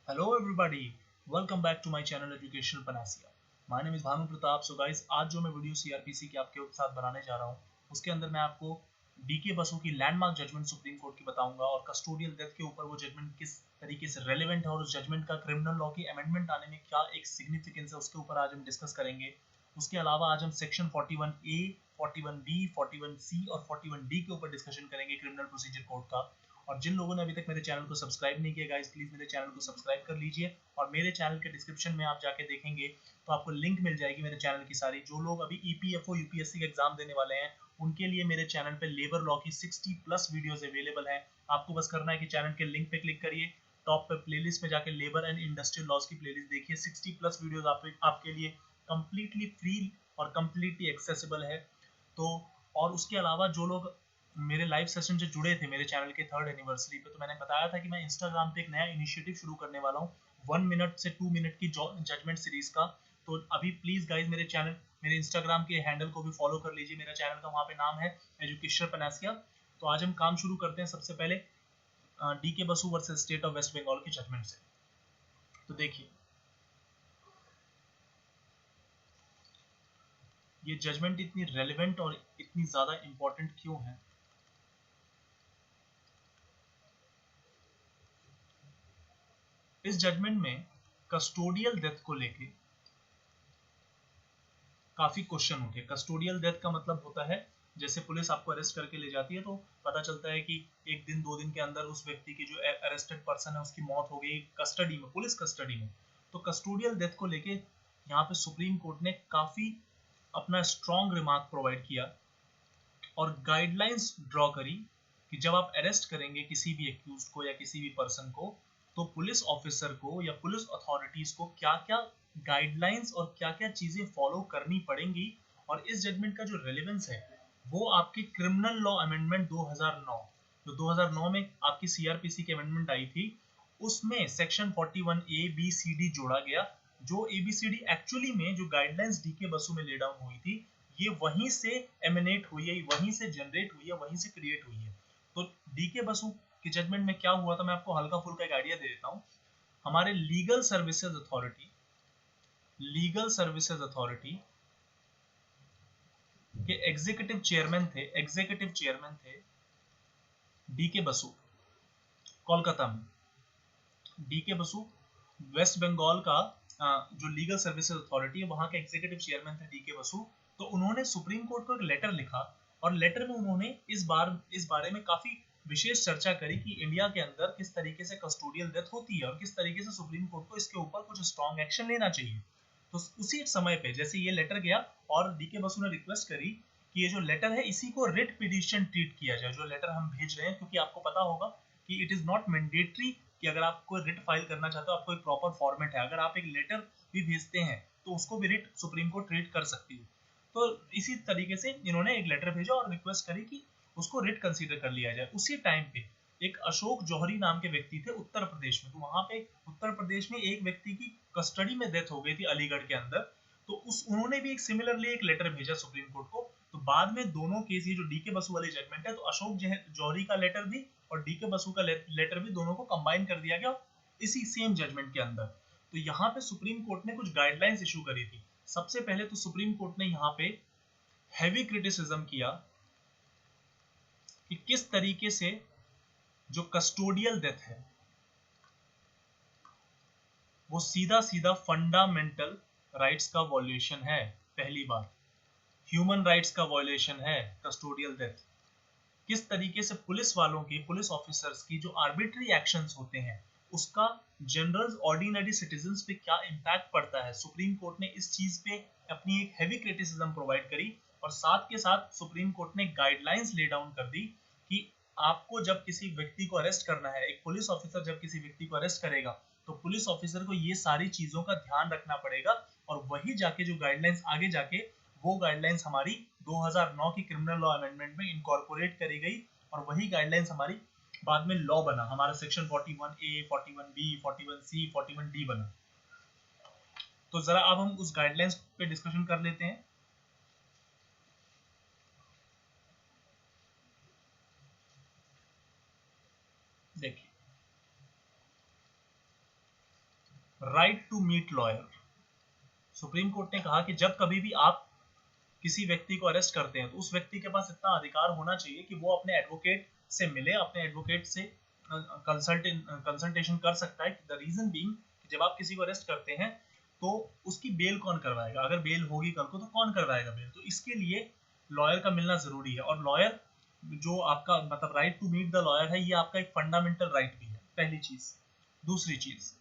Hello everybody, welcome back to my channel Educational Panacea. My name is Bhanu Pratap. So guys, आज जो मैं video CrPC के आपके साथ बनाने जा रहा हूँ उसके अंदर मैं आपको डीके बसु की लैंडमार्क जजमेंट सुप्रीम कोर्ट की बताऊंगा और कस्टोडियल डेथ के ऊपर वो जजमेंट किस तरीके से रेलेवेंट है और उस जजमेंट का क्रिमिनल लॉ की अमेंडमेंट आने में क्या एक सिग्निफिकेंस है उसके ऊपर आज हम डिस्कस करेंगे. उसके अलावा आज हम सेक्शन 41A, 41B, 41C और 41D के ऊपर डिस्कशन करेंगे क्रिमिनल प्रोसीजर कोड का. और जिन लोगों ने अभी तक मेरे चैनल को सब्सक्राइब नहीं किया गाइस, प्लीज मेरे चैनल को सब्सक्राइब कर लीजिए. और मेरे चैनल के डिस्क्रिप्शन में आप जाके देखेंगे तो आपको लिंक मिल जाएगी मेरे चैनल की सारी. जो लोग अभी ईपीएफओ यूपीएससी का एग्जाम देने वाले हैं उनके लिए मेरे चैनल पे लेबर लॉ की 60+ वीडियोस अवेलेबल हैं. आपको बस करना है कि चैनल के लिंक पे क्लिक करिए, टॉप पे प्लेलिस्ट में जाके लेबर एंड इंडस्ट्रियल लॉज की प्लेलिस्ट देखिए. 60+ वीडियोस आपके लिए कंप्लीटली फ्री और कंप्लीटली एक्सेसिबल है. तो और उसके अलावा जो लोग मेरे लाइव सेशन से जुड़े थे मेरे चैनल के 3rd एनिवर्सरी पे, तो मैंने बताया था कि मैं इंस्टाग्राम पे एक नया इनिशिएटिव शुरू करने वाला हूँ 1 मिनट से 2 मिनट की जजमेंट सीरीज का. तो अभी प्लीज गाइज मेरे इंस्टाग्राम के हैंडल को भी फॉलो कर लीजिए. मेरा चैनल का वहाँ पे नाम है एजुकेशन पनासिया. तो आज हम काम शुरू करते हैं सबसे पहले DK Basu versus state of West Bengal की जजमेंट से. तो देखिए ये जजमेंट इतनी रेलिवेंट और इतनी ज्यादा इंपॉर्टेंट क्यों है. इस जजमेंट में कस्टोडियल डेथ को लेके काफी क्वेश्चन उठे. कस्टोडियल डेथ का मतलब होता है जैसे पुलिस आपको अरेस्ट करके ले जाती है तो पता चलता है कि एक दिन 2 दिन के अंदर उस व्यक्ति की जो अरेस्टेड पर्सन है उसकी मौत हो गई कस्टडी में, पुलिस कस्टडी में. तो कस्टोडियल डेथ को लेके यहाँ पे सुप्रीम कोर्ट ने काफी अपना स्ट्रॉन्ग रिमार्क प्रोवाइड किया और गाइडलाइंस ड्रॉ करी कि जब आप अरेस्ट करेंगे किसी भी एक्यूज को या किसी भी पर्सन को तो पुलिस ऑफिसर को या पुलिस अथॉरिटीज को क्या क्या गाइडलाइंस और क्या क्या चीजें फॉलो करनी पड़ेंगी. और इस जजमेंट का जो रेलेवेंस है वो आपकी क्रिमिनल लॉ अमेंडमेंट 2009, जो 2009 में आपकी सीआरपीसी की अमेंडमेंट आई थी उसमें section 41A B C D जोड़ा गया. जो ABCD एक्चुअली में जो गाइडलाइंस डीके बसु में ले डाउन हुई थी ये वहीं से एमिनेट हुई है, वहीं से जनरेट हुई है, वहीं से क्रिएट हुई है. तो डीके बसु की जजमेंट में क्या हुआ था मैं आपको हल्का फुल्का एक आइडिया दे देता हूँ. हमारे लीगल सर्विसेज अथॉरिटी के एग्जीक्यूटिव चेयरमैन थे डीके बसु कोलकाता में. डीके बसु वेस्ट बंगाल का जो लीगल सर्विसेज अथॉरिटी है वहां के एग्जीक्यूटिव चेयरमैन थे डीके बसु. तो उन्होंने सुप्रीम कोर्ट को एक लेटर लिखा और लेटर में उन्होंने इस बारे में काफी विशेष चर्चा करी कि इंडिया के अंदर किस तरीके से कस्टोडियल डेथ होती है और किस तरीके से सुप्रीम कोर्ट को इसके ऊपर कुछ स्ट्रॉन्ग एक्शन लेना चाहिए. तो उसी समय पे जैसे ये लेटर गया और डीके बसु ने रिक्वेस्ट करी कि ये जो लेटर है इसी को रिट पिटिशन ट्रीट किया जाए, जो लेटर हम भेज रहे हैं, क्योंकि आपको पता होगा कि इट इज नॉट मैंडेटरी कि अगर आप कोई रिट फाइल करना चाहते हो आपको एक प्रॉपर फॉर्मेट है. अगर आप एक लेटर भी भेजते हैं तो उसको भी रिट सुप्रीम कोर्ट ट्रीट कर सकती है. तो इसी तरीके से इन्होंने एक लेटर भेजा और रिक्वेस्ट करी कि उसको रिट कंसीडर कर लिया जाए. उसी टाइम पे एक अशोक जौहरी नाम के व्यक्ति थे उत्तर प्रदेश में. तो वहां पे उत्तर प्रदेश में एक व्यक्ति की कस्टडी में डेथ हो गई थी अलीगढ़ के अंदर. तो उन्होंने भी एक सिमिलरली एक लेटर भेजा सुप्रीम कोर्ट को. तो बाद में दोनों केस, ये जो डीके बसु वाली जजमेंट है, तो अशोक जौहरी का लेटर भी और डीके बसु का लेटर भी दोनों को कंबाइन कर दिया गया इसी सेम जजमेंट के अंदर. तो यहाँ पे सुप्रीम कोर्ट ने कुछ गाइडलाइंस इशू करी थी. सबसे पहले तो सुप्रीम कोर्ट ने यहाँ पे हैवी क्रिटिसिज्म किया कि किस तरीके से जो कस्टोडियल डेथ है वो सीधा सीधा फंडामेंटल राइट्स का वॉल्यूशन है. पहली बात, ह्यूमन राइट्स का वॉल्यूशन है कस्टोडियल डेथ. किस तरीके से पुलिस वालों की, पुलिस ऑफिसर्स की जो आर्बिट्री एक्शंस होते हैं उसका जनरल ऑर्डिनरी सिटीजन्स पे क्या इंपैक्ट पड़ता है. सुप्रीम कोर्ट ने इस चीज पे अपनी एक हैवी क्रिटिसिज्म प्रोवाइड करी और साथ के साथ सुप्रीम कोर्ट ने गाइडलाइंस ले डाउन कर दी कि आपको जब किसी व्यक्ति को अरेस्ट करना है, एक पुलिस ऑफिसर जब किसी व्यक्ति को अरेस्ट करेगा तो पुलिस ऑफिसर को ये सारी चीजों का ध्यान रखना पड़ेगा. और वही जाके जो गाइडलाइंस आगे जाके वो गाइडलाइंस हमारी 2009 की क्रिमिनल लॉ अमेंडमेंट में इनकॉर्पोरेट करी गई और वही गाइडलाइंस हमारी बाद में लॉ बना, हमारा section 41A, 41B, 41C, 41D बना. तो जरा अब हम उस गाइडलाइंस पे डिस्कशन कर लेते हैं. देखिए right to meet lawyer. Supreme Court ने कहा कि जब कभी भी आप किसी व्यक्ति को अरेस्ट करते हैं तो उस व्यक्ति के पास इतना अधिकार होना चाहिए कि वो अपने एडवोकेट से मिले, अपने एडवोकेट से कंसल्टेशन कर सकता है। द रीजन बीइंग, जब आप किसी को अरेस्ट करते हैं तो उसकी बेल कौन करवाएगा, अगर बेल होगी कल को तो कौन करवाएगा बेल, तो इसके लिए लॉयर का मिलना जरूरी है। और लॉयर जो आपका मतलब right to meet the lawyer है, ये आपका एक फंडामेंटल राइट भी है, पहली चीज। दूसरी चीज,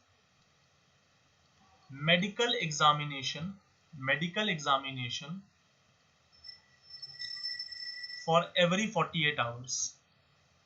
medical examination for every 48 hours.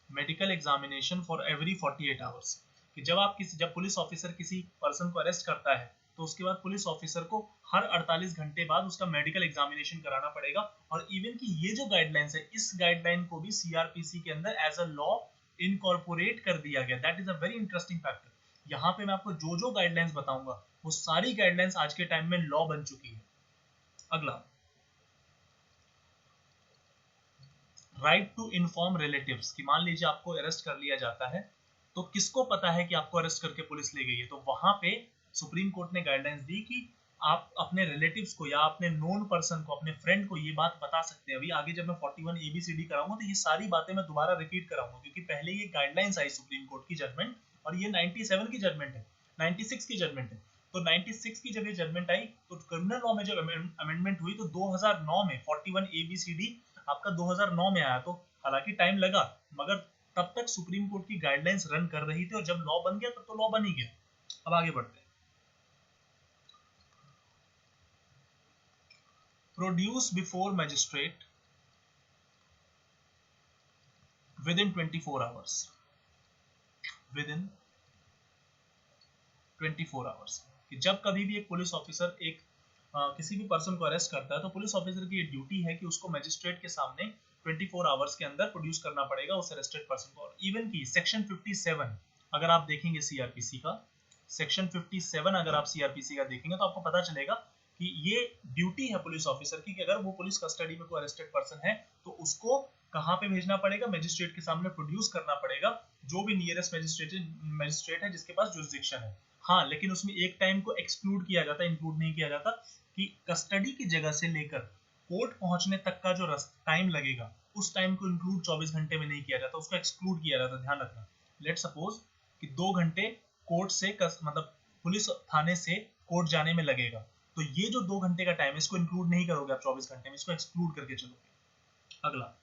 Medical examination for every 48 hours, कि जब पुलिस ऑफिसर किसी पर्सन को अरेस्ट करता है तो उसके बाद पुलिस ऑफिसर को हर 48 घंटे बाद उसका मेडिकल एग्जामिनेशन कराना पड़ेगा। और इवन कि ये जो गाइडलाइंस है, इस गाइडलाइन को भी सीआरपीसी के अंदर एज अ लॉ इनकॉर्पोरेट कर दिया गया। That is a very interesting factor. यहाँ पे मैं आपको जो जो गाइडलाइंस बताऊंगा वो सारी गाइडलाइंस आज के टाइम में लॉ बन चुकी है। अगला, राइट टू इन्फॉर्म रिलेटिव्स, कि मान लीजिए आपको अरेस्ट कर लिया जाता है तो किसको पता है कि आपको अरेस्ट करके पुलिस ले गई है, तो वहां पे सुप्रीम कोर्ट ने गाइडलाइंस दी कि आप अपने रिलेटिव्स को या अपने नोन पर्सन को, अपने फ्रेंड को ये बात बता सकते हैं। अभी आगे जब मैं 41 ABCD कराऊंगा तो ये सारी बातें मैं दोबारा रिपीट कराऊंगा, क्योंकि पहले ये गाइडलाइंस आई सुप्रीम कोर्ट की जजमेंट, और ये 97 की जजमेंट है, 96 की जजमेंट है। तो 96 की जब ये जजमेंट आई तो क्रिमिनल लॉ में जब अमेंडमेंट हुई तो 2009 में 41 ABCD आपका 2009 में आया। तो हालांकि टाइम लगा, मगर तब तक सुप्रीम कोर्ट की गाइडलाइंस रन कर रही थी, और जब लॉ बन गया तब तो लॉ बन ही गया। अब आगे बढ़ते हैं। Produce before magistrate with in 24 hours. With in 24 hours, कि जब कभी भी एक पुलिस ऑफिसर किसी भी पर्सन को अरेस्ट करता है तो पुलिस ऑफिसर की ये ड्यूटी है कि उसको मैजिस्ट्रेट के सामने 24 आवर्स के अंदर प्रोड्यूस करना पड़ेगा उस अरेस्टेड पर्सन को। और इवन की सेक्शन 57 अगर आप देखेंगे सीआरपीसी का, सेक्शन 57 अगर आप सीआरपीसी का देखेंगे तो आपको पता चलेगा कि ये ड्यूटी है पुलिस ऑफिसर की कि अगर वो पुलिस कस्टडी में कोई अरेस्टेड पर्सन है तो उसको कहाँ पे भेजना पड़ेगा, मैजिस्ट्रेट के सामने प्रोड्यूस करना पड़ेगा, जो भी नियरेस्ट मैजिस्ट्रेट है जिसके पास जुरिसडिक्शन है। हाँ, लेकिन उसमें एक टाइम को एक्सक्लूड किया जाता है, इंक्लूड नहीं किया जाता, कि कस्टडी की जगह से लेकर कोर्ट पहुंचने तक का जो टाइम लगेगा उस टाइम को इंक्लूड 24 घंटे में नहीं किया जाता, उसको एक्सक्लूड किया जाता। ध्यान रखना, लेट सपोज कि 2 घंटे कोर्ट से मतलब पुलिस थाने से कोर्ट जाने में लगेगा, तो ये जो 2 घंटे का टाइम है इसको इंक्लूड नहीं करोगे आप 24 घंटे में, इसको एक्सक्लूड करके चलोगे। अगला,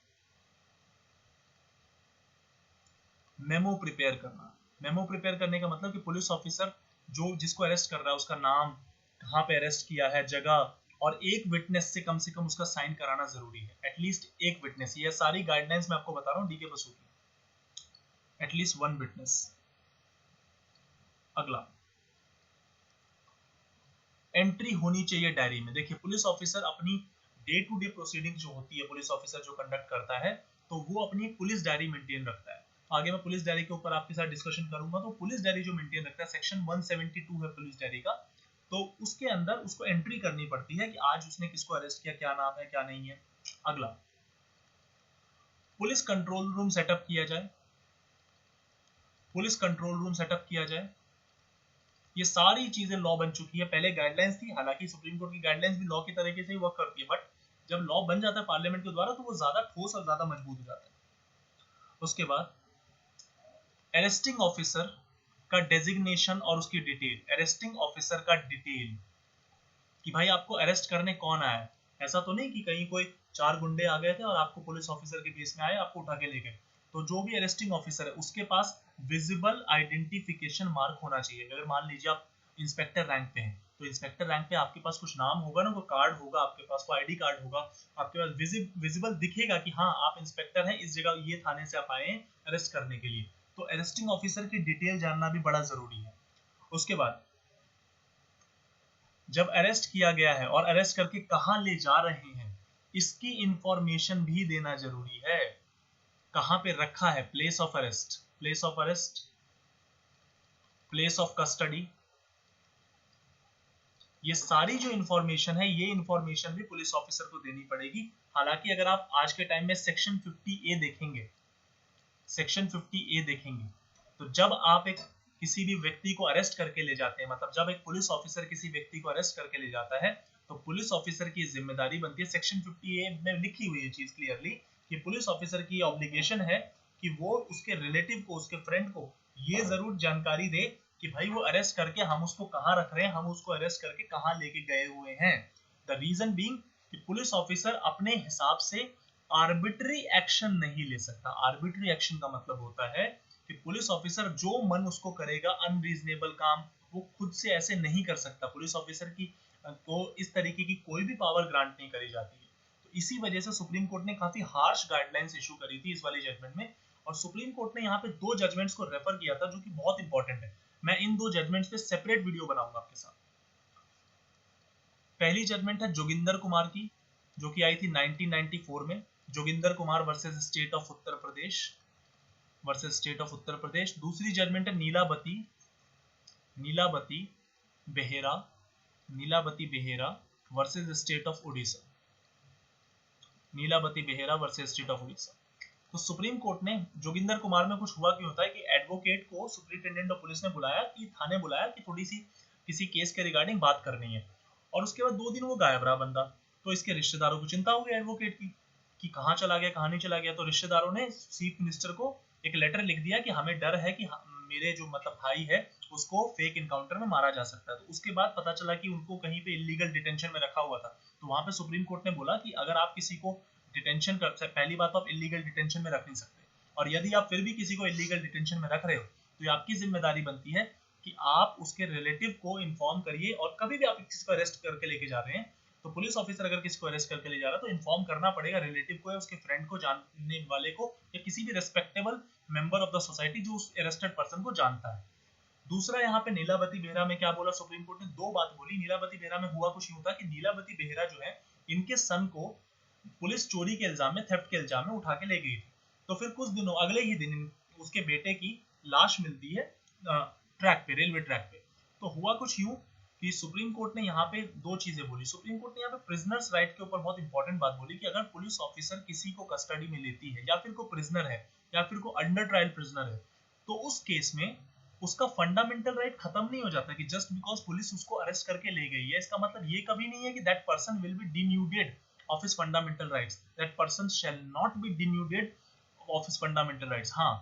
मेमो प्रिपेयर करना। मेमो प्रिपेयर करने का मतलब कि पुलिस ऑफिसर जो जिसको अरेस्ट कर रहा है उसका नाम, कहाँ पे अरेस्ट किया है, जगह, और एक विटनेस से कम उसका साइन कराना जरूरी है। एटलीस्ट एक विटनेस, ये सारी गाइडलाइंस मैं आपको बता रहा हूँ डीके बसु की, एटलीस्ट 1 विटनेस। अगला, एंट्री होनी चाहिए डायरी में। देखिए, पुलिस ऑफिसर अपनी डे टू डे प्रोसीडिंग जो होती है, पुलिस ऑफिसर जो कंडक्ट करता है तो वो अपनी पुलिस डायरी मेंटेन रखता है। आगे मैं पुलिस डायरी के ऊपर आपके साथ डिस्कशन करूंगा। तो पुलिस डायरी जो मेंटेन रखता है, सेक्शन 172 है पुलिस डायरी का, तो उसके अंदर उसको एंट्री करनी पड़ती है कि आज उसने किसको अरेस्ट किया, क्या नाम है क्या नहीं है। अगला, पुलिस कंट्रोल रूम सेटअप किया जाए। पुलिस कंट्रोल रूम सेटअप किया जाए, ये सारी चीजें लॉ बन चुकी है। पहले गाइडलाइंस थी, हालांकि सुप्रीम कोर्ट की गाइडलाइंस भी लॉ की तरीके से ही वर्क करती है, बट जब लॉ बन जाता है पार्लियामेंट के द्वारा तो वो ज्यादा ठोस और ज्यादा मजबूत हो जाता है। उसके बाद अरेस्टिंग ऑफिसर का डेजिग्नेशन और उसकी डिटेल। अरेस्टिंग ऑफिसर का डिटेल कि भाई आपको अरेस्ट करने कौन आया है। ऐसा तो नहीं कि कहीं कोई 4 गुंडे आ गए थे और आपको पुलिस ऑफिसर के बेस में आए, आपको उठा के ले गए। तो जो भी अरेस्टिंग ऑफिसर है उसके पास विजिबल आइडेंटिफिकेशन मार्क होना चाहिए। अगर मान लीजिए आप इंस्पेक्टर रैंक पे हैं तो इंस्पेक्टर रैंक पे आपके पास कुछ नाम होगा ना, कोई कार्ड होगा आपके पास, कोई आईडी कार्ड होगा आपके पास, विजिबल दिखेगा कि हाँ आप इंस्पेक्टर हैं, इस जगह ये थाने से आप आए हैं अरेस्ट करने के लिए। तो अरेस्टिंग ऑफिसर की डिटेल जानना भी बड़ा जरूरी है। उसके बाद जब अरेस्ट किया गया है और अरेस्ट करके कहां ले जा रहे हैं इसकी इंफॉर्मेशन भी देना जरूरी है। कहां पे रखा है, place of arrest, place of arrest, place of custody, ये सारी जो इंफॉर्मेशन है ये इंफॉर्मेशन भी पुलिस ऑफिसर को देनी पड़ेगी। हालांकि अगर आप आज के टाइम में सेक्शन 50A देखेंगे, सेक्शन 50A देखेंगे तो जब आप एक किसी भी व्यक्ति को अरेस्ट करके ले जाते हैं, मतलब जब एक पुलिस ऑफिसर किसी व्यक्ति को अरेस्ट करके ले जाता है तो पुलिस ऑफिसर की जिम्मेदारी बनती है, सेक्शन 50A में लिखी हुई है चीज क्लियरली कि पुलिस ऑफिसर की ऑब्लिगेशन है कि वो उसके रिलेटिव को, उसके फ्रेंड को ये जरूर जानकारी दे कि भाई वो अरेस्ट करके हम उसको कहाँ रख रहे हैं, हम उसको अरेस्ट करके कहाँ लेके गए हुए हैं। द रीजन बीइंग कि पुलिस ऑफिसर अपने हिसाब से आर्बिट्री एक्शन नहीं ले सकता। आर्बिट्री एक्शन का मतलब होता है कि पुलिस ऑफिसर जो मन उसको करेगा, अनरीजनेबल काम वो खुद से ऐसे नहीं कर सकता। पुलिस ऑफिसर की को इस तरीके की कोई भी पावर ग्रांट नहीं करी जाती है। तो इसी वजह से सुप्रीम कोर्ट ने काफी हार्श गाइडलाइंस इशू करी थी इस वाली जजमेंट में, और सुप्रीम कोर्ट ने यहाँ पे दो जजमेंट्स को रेफर किया था जो कि बहुत इंपॉर्टेंट है। मैं इन दो जजमेंट्स पे सेपरेट वीडियो बनाऊंगा आपके साथ। पहली जजमेंट है जोगिंदर कुमार की, जो कि आई थी 1994 में, Joginder Kumar versus state of Uttar Pradesh, versus state of Uttar Pradesh. दूसरी जजमेंट है Nilavati Behera versus state of Orissa, Nilavati Behera versus state of Orissa. तो सुप्रीम कोर्ट ने जोगिंदर कुमार में कुछ हुआ क्यों होता है कि एडवोकेट को सुप्रिंटेंडेंट ऑफ पुलिस ने बुलाया, कि थाने बुलाया कि थोड़ी सी किसी केस के रिगार्डिंग बात करनी है, और उसके बाद 2 दिन वो गायब रहा बंदा। तो इसके रिश्तेदारों को चिंता हो गई एडवोकेट की कि कहाँ चला गया, कहाँ नहीं चला गया। तो रिश्तेदारों ने चीफ मिनिस्टर को एक लेटर लिख दिया कि हमें डर है कि मेरे जो मतलब भाई है उसको फेक इनकाउंटर में मारा जा सकता है। तो उसके बाद पता चला कि उनको कहीं पे इलीगल डिटेंशन में रखा हुआ था। तो वहां पे सुप्रीम कोर्ट ने बोला कि अगर आप किसी को डिटेंशन कर, पहली बात तो आप इलीगल डिटेंशन में रख नहीं सकते, और यदि आप फिर भी किसी को इलीगल डिटेंशन में रख रहे हो तो ये आपकी जिम्मेदारी बनती है कि आप उसके रिलेटिव को इन्फॉर्म करिए। और कभी भी आप किसी को अरेस्ट करके लेके जा रहे हैं तो पुलिस ऑफिसर अगर किसी को अरेस्ट करके ले जा रहा है तो इन्फॉर्म करना पड़ेगा रिलेटिव को या उसके फ्रेंड को, जानने वाले को, या किसी भी respectable member of the society जो उस अरेस्टेड पर्सन को जानता है। दूसरा यहाँ पे नीलावती बेहरा में क्या बोला सुप्रीम कोर्ट ने, 2 बात बोली। नीलावती बेहरा में हुआ कुछ यूं था कि नीलावती बेहरा जो है इनके सन को पुलिस चोरी के इल्जाम में, थेफ्ट के इल्जाम में उठा के ले गई थी। तो फिर कुछ दिनों अगले ही दिन उसके बेटे की लाश मिलती है ट्रैक पे, रेलवे ट्रैक पे। तो हुआ कुछ यूं कि सुप्रीम कोर्ट ने यहाँ पे 2 चीजें बोली। सुप्रीम कोर्ट ने यहाँ पे प्रिजनर्स राइट के ऊपर बहुत इंपॉर्टेंट बात बोली कि अगर पुलिस ऑफिसर किसी को कस्टडी में लेती है या फिर को प्रिजनर है या फिर को अंडर ट्रायल प्रिजनर है, तो उस केस में उसका फंडामेंटल राइट खत्म नहीं हो जाता कि जस्ट बिकॉज पुलिस उसको अरेस्ट करके ले गई है। इसका मतलब ये कभी नहीं है कि that person will be denuded of his fundamental rights, that person shall not be denuded of his fundamental rights। हाँ,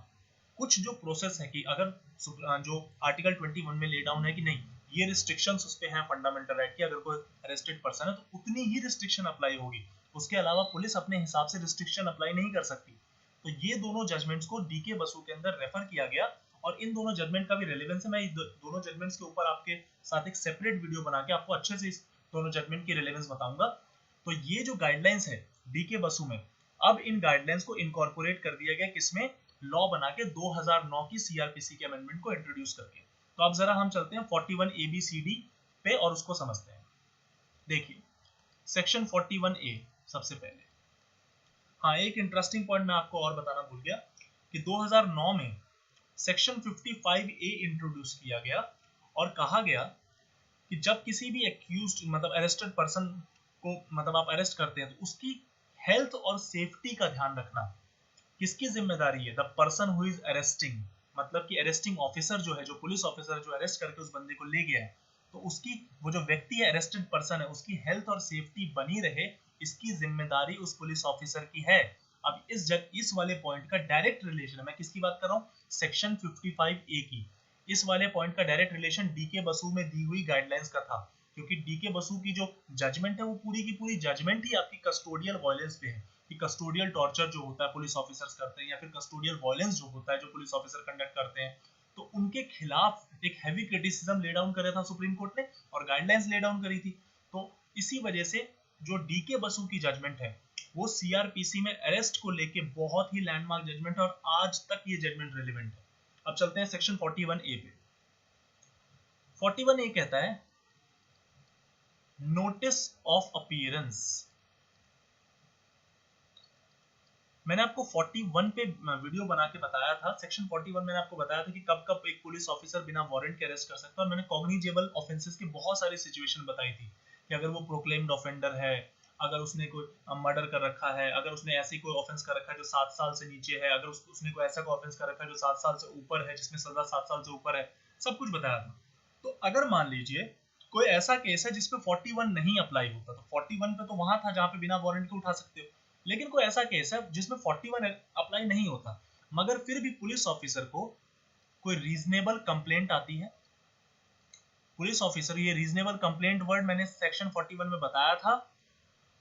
कुछ जो प्रोसेस है कि अगर जो आर्टिकल 21 में ले डाउन है कि नहीं ये रिस्ट्रिक्शंस उस पे हैं फंडामेंटल राइट की, अगर कोई अरेस्टेड पर्सन है तो उतनी ही रिस्ट्रिक्शन अप्लाई होगी, उसके अलावा पुलिस अपने हिसाब से रिस्ट्रिक्शन अप्लाई नहीं कर सकती। तो ये दोनों जजमेंट्स को डीके बसु के अंदर रेफर किया गया, और इन दोनों जजमेंट का भी रेलेवेंस है। मैं दोनों जजमेंट्स के ऊपर आपके साथ एक सेपरेट वीडियो बना के आपको अच्छे से इस दोनों जजमेंट की रेलेवेंस बताऊंगा। तो ये जो गाइडलाइंस है डीके बसु में, अब इन गाइडलाइंस को इनकॉर्पोरेट कर दिया गया किसमें, लॉ बना के 2009 की सीआरपीसी के अमेंडमेंट को इंट्रोड्यूस करके। तो अब जरा हम चलते हैं 41 ABCD पे और उसको समझते हैं। देखिए सेक्शन 41A सबसे पहले, हाँ एक इंटरेस्टिंग पॉइंट मैं आपको और बताना भूल गया कि 2009 में सेक्शन 55A इंट्रोड्यूस किया गया और कहा गया कि जब किसी भी एक्यूज्ड मतलब अरेस्टेड पर्सन को मतलब आप अरेस्ट करते हैं तो उसकी हेल्थ और सेफ्टी का ध्यान रखना किसकी जिम्मेदारी है, the person who is arresting. मतलब कि अरेस्टिंग ऑफिसर जो है, जो पुलिस ऑफिसर जो अरेस्ट करके उस बंदे को ले गया है, तो उसकी वो जो व्यक्ति है अरेस्टेड पर्सन है उसकी हेल्थ और सेफ्टी बनी रहे, इसकी जिम्मेदारी उस पुलिस ऑफिसर की है। अब इस वाले पॉइंट का डायरेक्ट रिलेशन है, मैं किसकी बात कर रहा हूँ, सेक्शन 55A की। इस वाले पॉइंट का डायरेक्ट रिलेशन डीके बसु में दी हुई गाइडलाइंस का था, क्योंकि डीके बसु की जो जजमेंट है वो पूरी की पूरी जजमेंट ही आपकी कस्टोडियल वायलेंस पे है कि कस्टोडियल टॉर्चर जो होता है पुलिस ऑफिसर्स करते हैं या फिर कस्टोडियल वायलेंस जो होता है जो पुलिस ऑफिसर कंडक्ट करते हैं, तो उनके खिलाफ एक हैवी क्रिटिसिज्म ले डाउन करा था सुप्रीम कोर्ट ने और गाइडलाइंस ले डाउन करी थी। तो इसी वजह से जो डीके बसु की जजमेंट है वो सीआरपीसी में अरेस्ट को लेके बहुत ही लैंडमार्क जजमेंट है और आज तक ये जजमेंट रिलेवेंट है। अब चलते हैं सेक्शन 41A पे। 41A कहता है नोटिस ऑफ अपीयरेंस। मैंने आपको 41 पे वीडियो बना के बताया था, सेक्शन 41 मैंने आपको बताया था कि कब कब एक पुलिस ऑफिसर बिना वारंट के अरेस्ट कर सकता है, और मैंने कॉग्निजेबल ऑफेंसेस की बहुत सारी सिचुएशन बताई थी कि अगर वो प्रोक्लेम्ड ऑफेंडर है, अगर उसने कोई मर्डर कर रखा है, अगर उसने ऐसी कोई ऑफेंस कर रखा है जो 7 साल से नीचे है, अगर उसने कोई ऐसा कोई ऑफेंस कर रखा है जो 7 साल से ऊपर है, जिसमें सजा 7 साल से ऊपर है, सब कुछ बताया था। तो अगर मान लीजिए कोई ऐसा केस है जिसपे 41 नहीं अप्लाई होता, तो 41 पे तो वहां था जहां पे बिना वारंट के उठा सकते हो, लेकिन कोई ऐसा केस है जिसमें 41 अप्लाई नहीं होता, मगर फिर भी पुलिस ऑफिसर को कोई रीजनेबल कंप्लेंट आती है। पुलिस ऑफिसर, ये रीजनेबल कंप्लेंट वर्ड मैंने सेक्शन 41 में बताया था,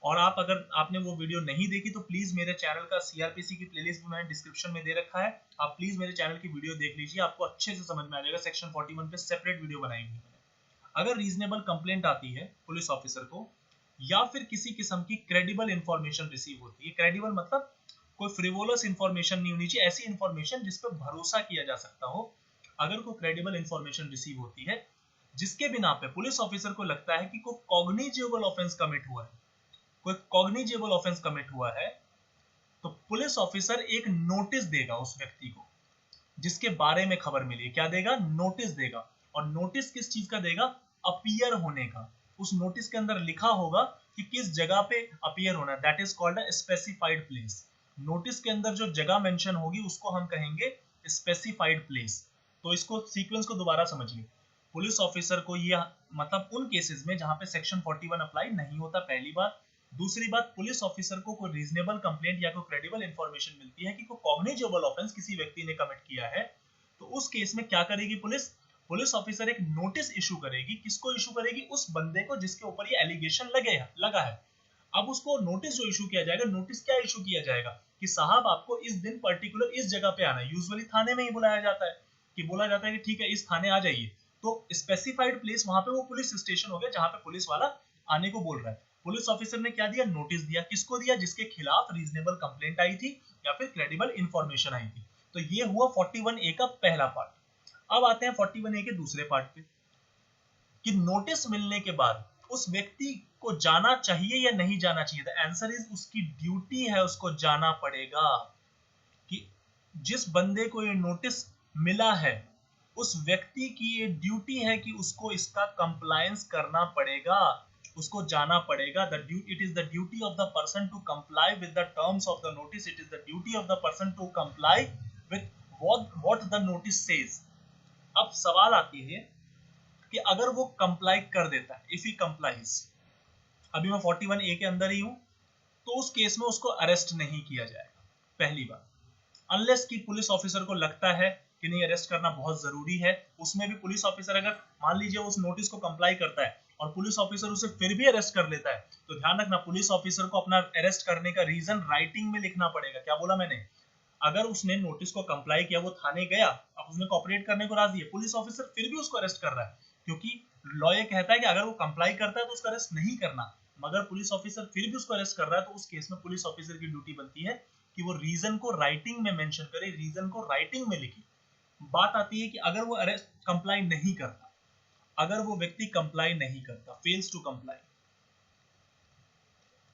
और आप अगर आपने वो वीडियो नहीं देखी तो प्लीज मेरे चैनल का सीआरपीसी की प्लेलिस्ट भी मैंने डिस्क्रिप्शन में दे रखा है, आप प्लीज मेरे चैनल की वीडियो देख लीजिए, आपको अच्छे से समझ में आ जाएगा। सेक्शन 41 पे सेपरेट वीडियो बनाई हुई है। अगर रीजनेबल कंप्लेंट आती है पुलिस ऑफिसर को, या फिर किसी किस्म की क्रेडिबल इंफॉर्मेशन रिसीव होती है, क्रेडिबल मतलब कोई फ्रिवोलस इंफॉर्मेशन नहीं होनी चाहिए, ऐसी इंफॉर्मेशन जिस पर भरोसा किया जा सकता हो, अगर कोई क्रेडिबल इंफॉर्मेशन रिसीव होती है जिसके बिना पे पुलिस ऑफिसर को लगता है कि कोई कॉग्निजेबल ऑफेंस कमिट हुआ है, कोई कॉग्निजेबल ऑफेंस कमिट हुआ है, तो पुलिस ऑफिसर एक नोटिस देगा उस व्यक्ति को जिसके बारे में खबर मिली। क्या देगा? नोटिस देगा। और नोटिस किस चीज का देगा? अपीयर होने का। उस नोटिस के अंदर लिखा होगा कि किस जगह पे अपीयर होना है, that is called a specified place. Notice के अंदर जो जगह मेंशन होगी उसको हम कहेंगे स्पेसिफाइड प्लेस। तो इसको सीक्वेंस को दोबारा समझिए। पुलिस ऑफिसर को यह मतलब उन केसेस में जहां पे सेक्शन 41 अप्लाई नहीं होता, पहली बात। दूसरी बात, पुलिस ऑफिसर को कोई रीजनेबल कंप्लेंट या कोई क्रेडिबल इंफॉर्मेशन मिलती है कि कोई कॉग्निजेबल ऑफेंस किसी व्यक्ति ने कमिट किया है, तो उस केस में क्या करेगी पुलिस? पुलिस ऑफिसर एक नोटिस इशू करेगी। किसको इशू करेगी? उस बंदे को जिसके ऊपर ये एलिगेशन लगा है। अब उसको नोटिस जो इशू किया जाएगा, नोटिस क्या इशू किया जाएगा कि साहब आपको इस दिन पर्टिकुलर इस जगह पे आना है। यूजुअली थाने में ही बुलाया जाता है कि बोला जाता है कि ठीक है इस थाने आ जाइए, तो स्पेसिफाइड प्लेस वहां पे वो पुलिस स्टेशन हो गया जहां पे पुलिस वाला आने को बोल रहा है। पुलिस ऑफिसर ने क्या दिया? नोटिस दिया। किसको दिया? जिसके खिलाफ रीजनेबल कंप्लेंट आई थी या फिर क्रेडिबल इंफॉर्मेशन आई थी। तो ये हुआ 41A का पहला पार्ट। अब आते हैं 41A के दूसरे पार्ट पे कि नोटिस मिलने के बाद उस व्यक्ति को जाना चाहिए या नहीं जाना चाहिए। द आंसर इज उसकी ड्यूटी है, उसको जाना पड़ेगा। कि जिस बंदे को ये नोटिस मिला है उस व्यक्ति की ये ड्यूटी है कि उसको इसका कंप्लायंस करना पड़ेगा, उसको जाना पड़ेगा। It is the duty of the person to comply with the terms of the notice. It is the duty of the person to comply with what the notice says. अब सवाल आती है कि अगर वो कंप्लाई कर देता है, इफ ही कंप्लाइज, अभी मैं 41A के अंदर ही हूं, तो उस केस में उसको अरेस्ट नहीं किया जाएगा, पहली बात। अनलेस कि पुलिस ऑफिसर को लगता है कि नहीं अरेस्ट करना बहुत जरूरी है। उसमें भी पुलिस ऑफिसर अगर मान लीजिए उस नोटिस को कंप्लाई करता है और पुलिस ऑफिसर उसे फिर भी अरेस्ट कर लेता है, तो ध्यान रखना पुलिस ऑफिसर को अपना अरेस्ट करने का रीजन राइटिंग में लिखना पड़ेगा। क्या बोला मैंने? अगर उसने नोटिस को कंप्लाई किया, वो थाने गया, अब उसने कोऑपरेट करने को राजी है, पुलिस ऑफिसर फिर भी उसको अरेस्ट कर रहा है, क्योंकि लॉ ये कहता है कि अगर वो कंप्लाई करता है तो उसको अरेस्ट नहीं करना, मगर पुलिस ऑफिसर फिर भी उसको अरेस्ट कर रहा है, तो उस केस में पुलिस ऑफिसर की ड्यूटी बनती है कि वो रीजन को राइटिंग में मेंशन करे, रीजन को राइटिंग में लिखे। बात आती है कि अगर वो अरेस्ट कंप्लाई नहीं करता, अगर वो व्यक्ति कंप्लाई नहीं करता, फेल्स टू कंप्लाई,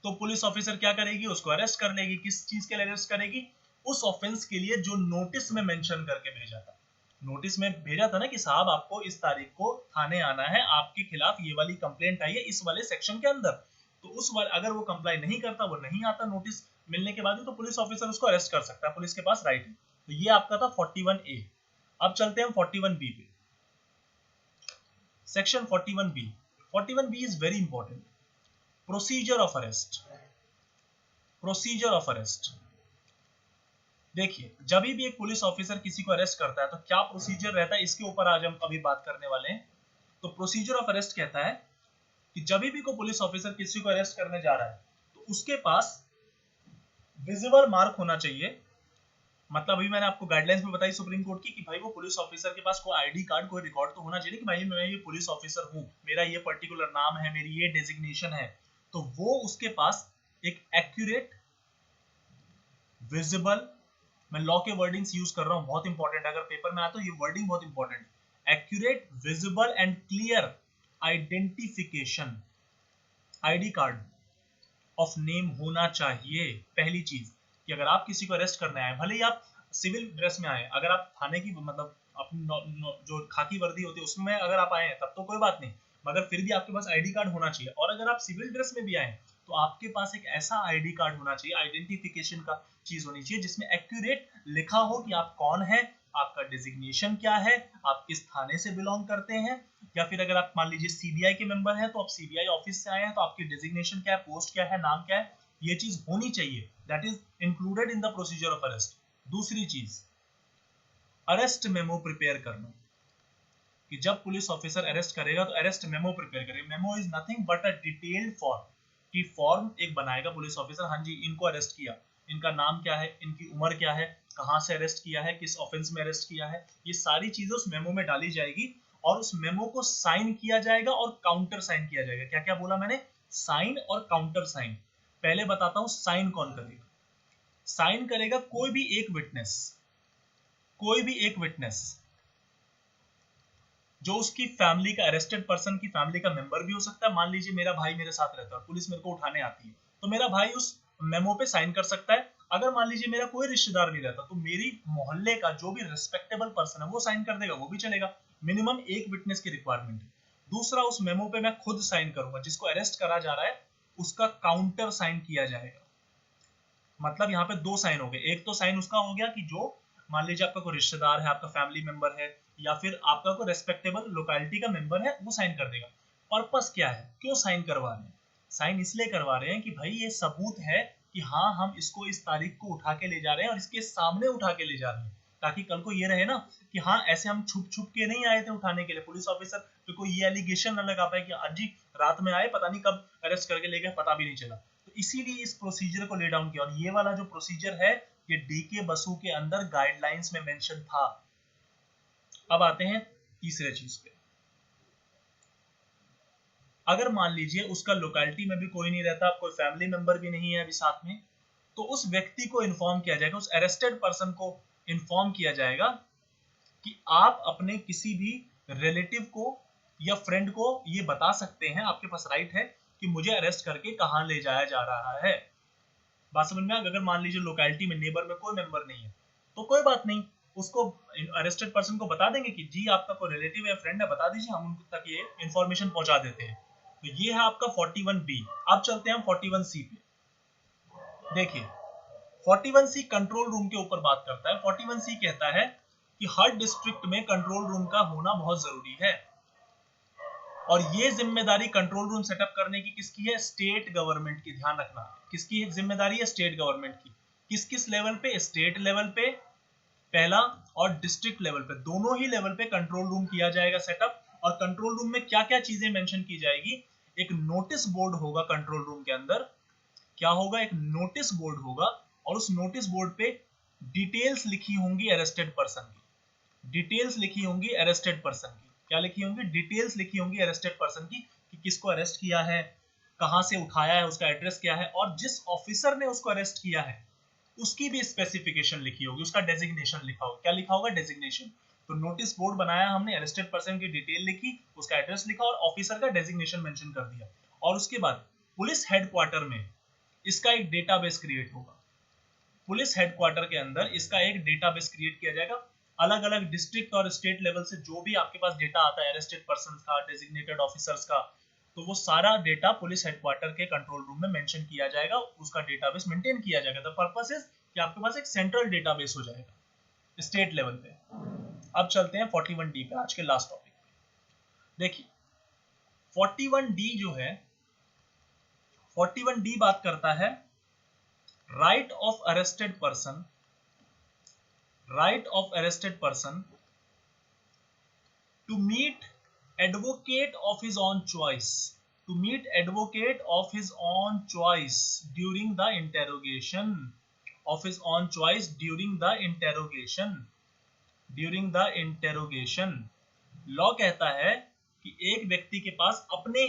तो पुलिस ऑफिसर क्या करेगी? उसको अरेस्ट कर लेगी। किस चीज के लिए अरेस्ट करेगी? उस ऑफेंस के लिए जो नोटिस में मेंशन करके भेजा था। नोटिस में भेजा था ना कि साहब आपको इस तारीख को थाने आना है, आपके खिलाफ ये वाली कंप्लेंट आई है इस वाले सेक्शन के अंदर, तो उस वाले अगर वो कंप्लाई नहीं करता, वो नहीं आता नोटिस मिलने के बाद, तो पुलिस ऑफिसर उसको अरेस्ट कर सकता है, पुलिस के पास राइट है। तो ये आपका था 41A। अब चलते हैं 41B पे। Section 41B। 41B is very important. Procedure of arrest. Procedure of arrest, देखिए जब भी एक पुलिस ऑफिसर किसी को अरेस्ट करता है तो क्या प्रोसीजर रहता है, इसके ऊपर आज हम अभी बात करने वाले हैं। तो प्रोसीजर ऑफ अरेस्ट कहता है कि जब भी कोई पुलिस ऑफिसर किसी को अरेस्ट करने जा रहा है तो उसके पास विजिबल मार्क होना चाहिए। मतलब अभी मैंने आपको गाइडलाइंस में बताई सुप्रीम कोर्ट की कि भाई वो पुलिस ऑफिसर के पास कोई आईडी कार्ड, कोई रिकॉर्ड तो होना चाहिए कि भाई मैं ये पुलिस ऑफिसर हूं, मेरा ये पर्टिकुलर नाम है, मेरी ये डेजिग्नेशन है। तो वो उसके पास एक एक्यूरेट, विजिबल, मैं लॉ के वर्डिंग्स यूज कर रहा हूं, बहुत इंपॉर्टेंट, अगर पेपर में आता है ये वर्डिंग बहुत important. Accurate, visible and clear identification, ID card of name होना चाहिए। पहली चीज कि अगर आप किसी को अरेस्ट करने आए, भले ही आप सिविल ड्रेस में आए, अगर आप थाने की मतलब अपनी जो खाकी वर्दी होती है उसमें अगर आप आए हैं तब तो कोई बात नहीं, मगर फिर भी आपके पास आईडी कार्ड होना चाहिए। और अगर आप सिविल ड्रेस में भी आए तो आपके पास एक ऐसा आईडी कार्ड होना चाहिए, आइडेंटिफिकेशन का चीज होनी चाहिए जिसमें एक्यूरेट लिखा हो कि आप कौन है, आपका डिजिग्नेशन क्या है, आप किस थाने से बिलोंग करते हैं, या फिर अगर आप मान लीजिए सीबीआई के मेंबर हैं तो आप सीबीआई ऑफिस से आए हैं तो आपकी डिजिग्नेशन क्या है, पोस्ट क्या है, नाम क्या है, ये चीज होनी चाहिए। That is included in the procedure of arrest. दूसरी चीज, अरेस्ट मेमो प्रिपेयर करना, कि जब पुलिस ऑफिसर अरेस्ट करेगा तो अरेस्ट मेमो प्रिपेयर करेगा। Memo is nothing but a detailed form, कि फॉर्म एक बनाएगा पुलिस ऑफिसर, हाँ जी इनको अरेस्ट किया, इनका नाम क्या है, इनकी उम्र क्या है, कहाँ से अरेस्ट किया है, किस ऑफेंस में अरेस्ट किया है, ये सारी चीजें उस मेमो में डाली जाएगी और उस मेमो को साइन किया जाएगा और काउंटर साइन किया जाएगा। क्या क्या बोला मैंने, साइन और काउंटर साइन। पहले बताता हूं साइन कौन करेगा। साइन करेगा कोई भी एक विटनेस, कोई भी एक विटनेस जो उसकी फैमिली का, अरेस्टेड पर्सन की फैमिली का मेंबर भी हो सकता है। मान लीजिए मेरा भाई मेरे साथ रहता है और पुलिस मेरे को उठाने आती है, तो मेरा भाई उस मेमो पे साइन कर सकता है। अगर मान लीजिए मेरा कोई रिश्तेदार नहीं रहता तो मेरी मोहल्ले का जो भी रिस्पेक्टेबल पर्सन है वो साइन कर देगा, वो भी चलेगा। मिनिमम एक विटनेस की रिक्वायरमेंट है। दूसरा, उस मेमो पे मैं खुद साइन करूंगा, जिसको अरेस्ट करा जा रहा है उसका काउंटर साइन किया जाएगा। मतलब यहाँ पे दो साइन हो गए, एक तो साइन उसका हो गया कि जो मान लीजिए आपका कोई रिश्तेदार है, आपका फैमिली मेंबर है, या फिर आपका कोई रेस्पेक्टेबल लोकेलिटी का मेंबर है, वो साइन कर देगा। पर्पस क्या है, क्यों साइन करवा रहे हैं? साइन इसलिए करवा रहे हैं कि भाई ये सबूत है कि हाँ हम इसको इस तारीख को उठा के ले जा रहे हैं और इसके सामने उठा के ले जा रहे हैं, ताकि कल को ये रहे ना कि हाँ ऐसे हम छुप छुप के नहीं आए थे उठाने के लिए। पुलिस ऑफिसर पे कोई ये एलिगेशन न लगा पाए कि आज जी रात में आए, पता नहीं कब अरेस्ट करके ले गए, पता भी नहीं चला। तो इसीलिए इस प्रोसीजर को ले डाउन किया। और ये वाला जो प्रोसीजर है ये डीके बसु के अंदर गाइडलाइंस में मेंशन था। अब आते हैं तीसरे चीज पे। अगर मान लीजिए उसका लोकेलिटी में भी कोई नहीं रहता, कोई फैमिली मेंबर भी नहीं है अभी साथ में, तो उस व्यक्ति को इन्फॉर्म किया जाएगा, उस अरेस्टेड पर्सन को इन्फॉर्म किया जाएगा कि आप अपने किसी भी रिलेटिव को या फ्रेंड को ये बता सकते हैं, आपके पास राइट है कि मुझे अरेस्ट करके कहां ले जाया जा रहा है। बात समझ में आ? अगर मान लीजिए लोकेलिटी में, नेबर में कोई मेंबर नहीं है तो कोई बात नहीं, उसको अरेस्टेड पर्सन को बता देंगे कि जी आपका कोई रिलेटिव या फ्रेंड है, बता दीजिए, हम उन तक ये इंफॉर्मेशन पहुंचा देते हैं। तो ये है आपका 41B। अब चलते हैं हम 41C पे। देखिए 41C कंट्रोल रूम के ऊपर बात करता है। 41C कहता है कि हर डिस्ट्रिक्ट में कंट्रोल रूम का होना बहुत जरूरी है और ये जिम्मेदारी कंट्रोल रूम सेटअप करने की किसकी है? स्टेट गवर्नमेंट की। ध्यान रखना, किसकी जिम्मेदारी है? स्टेट गवर्नमेंट की। किस किस लेवल पे? स्टेट लेवल पे पहला और डिस्ट्रिक्ट लेवल पे, दोनों ही लेवल पे कंट्रोल रूम किया जाएगा सेटअप। और कंट्रोल रूम में क्या क्या चीजें मेंशन की जाएगी? एक नोटिस बोर्ड होगा कंट्रोल रूम के अंदर। क्या होगा? एक नोटिस बोर्ड होगा और उस नोटिस बोर्ड पे डिटेल्स लिखी होंगी अरेस्टेड पर्सन की। डिटेल्स लिखी होंगी अरेस्टेड पर्सन की। क्या लिखी होंगी? डिटेल्स लिखी होंगी अरेस्टेड पर्सन की, कि किसको अरेस्ट किया है, कहां से उठाया है, उसका एड्रेस क्या है, और जिस ऑफिसर ने उसको अरेस्ट किया है उसकी भी स्पेसिफिकेशन लिखी होगी, उसका डेजिग्नेशन लिखा होगा। क्या लिखा होगा? डेजिग्नेशन। तो नोटिस बोर्ड बनाया हमने, अरेस्टेड पर्सन की डिटेल लिखी, उसका एड्रेस लिखा और ऑफिसर का डेजिग्नेशन मेंशन कर दिया। और उसके बाद पुलिस हेडक्वार्टर में इसका एक डेटाबेस क्रिएट होगा। पुलिस हेडक्वार्टर के अंदर इसका एक डेटाबेस क्रिएट किया जाएगा। अलग अलग डिस्ट्रिक्ट और स्टेट लेवल से जो भी आपके पास डेटा आता है अरेस्टेड पर्सन का, डेजिग्नेटेड ऑफिसर्स का, तो वो सारा डेटा पुलिस हेडक्वार्टर के कंट्रोल रूम में मेंशन किया जाएगा, उसका डेटाबेस मेंटेन किया जाएगा। द पर्पस इज कि आपके पास एक सेंट्रल डेटाबेस हो जाएगा स्टेट लेवल पे। अब चलते हैं 41D पे, आज के लास्ट टॉपिक पे। देखिए 41D जो है, 41D बात करता है right of arrested person, right of arrested person to meet advocate of his own choice, to meet advocate of his own choice during the interrogation, of his own choice during the interrogation, during the interrogation। Law कहता है कि एक व्यक्ति के पास अपने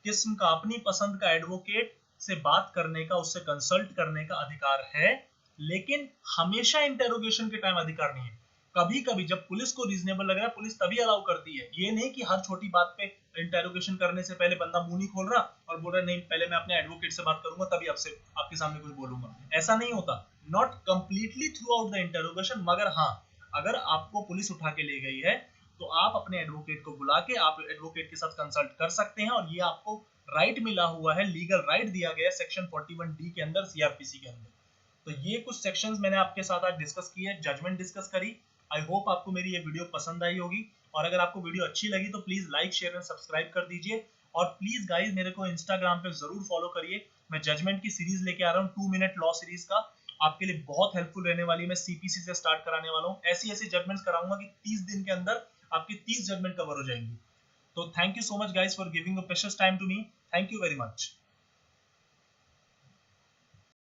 किस्म का, अपनी पसंद का एडवोकेट से बात करने का, उससे कंसल्ट करने का अधिकार है, लेकिन हमेशा इंटेरोगेशन के टाइम अधिकार नहीं है। कभी कभी जब पुलिस को रीजनेबल लग रहा है, पुलिस तभी अलाउ करती है। ये नहीं कि हर छोटी बात पे इंटेरोगेशन करने से पहले बंदा मुंह नहीं खोल रहा और बोल रहा नहीं पहले मैं अपने एडवोकेट से बात करूंगा तभी आपसे, आपके सामने कुछ बोलूंगा। ऐसा नहीं होता। Not completely through out the interrogation, मगर हाँ अगर आपको पुलिस उठा के ले गई है तो आप अपने एडवोकेट को बुला के आप एडवोकेट के साथ कंसल्ट कर सकते हैं और ये आपको राइट मिला हुआ है, लीगल राइट दिया गया है सेक्शन 41D के अंदर सीआरपीसी के अंदर। तो ये कुछ सेक्शंस मैंने आपके साथ आज डिस्कस किए, जजमेंट डिस्कस करी। आई होप आपको मेरी ये वीडियो पसंद आई होगी, और अगर आपको वीडियो अच्छी लगी तो please like share and subscribe कर दीजिए। और प्लीज गाइज मेरे को इंस्टाग्राम पे जरूर फॉलो करिए, मैं जजमेंट की सीरीज लेके आ रहा हूँ 2 मिनट लॉ सीरीज का, आपके लिए बहुत हेल्पफुल रहने वाली है। मैं सीपीसी से स्टार्ट कराने वाला हूँ, ऐसी ऐसी जजमेंट्स कराऊंगा कि 30 दिन के अंदर आपकी 30 जजमेंट कवर हो जाएंगी। तो thank you so much guys for giving your precious time to me, thank you very much.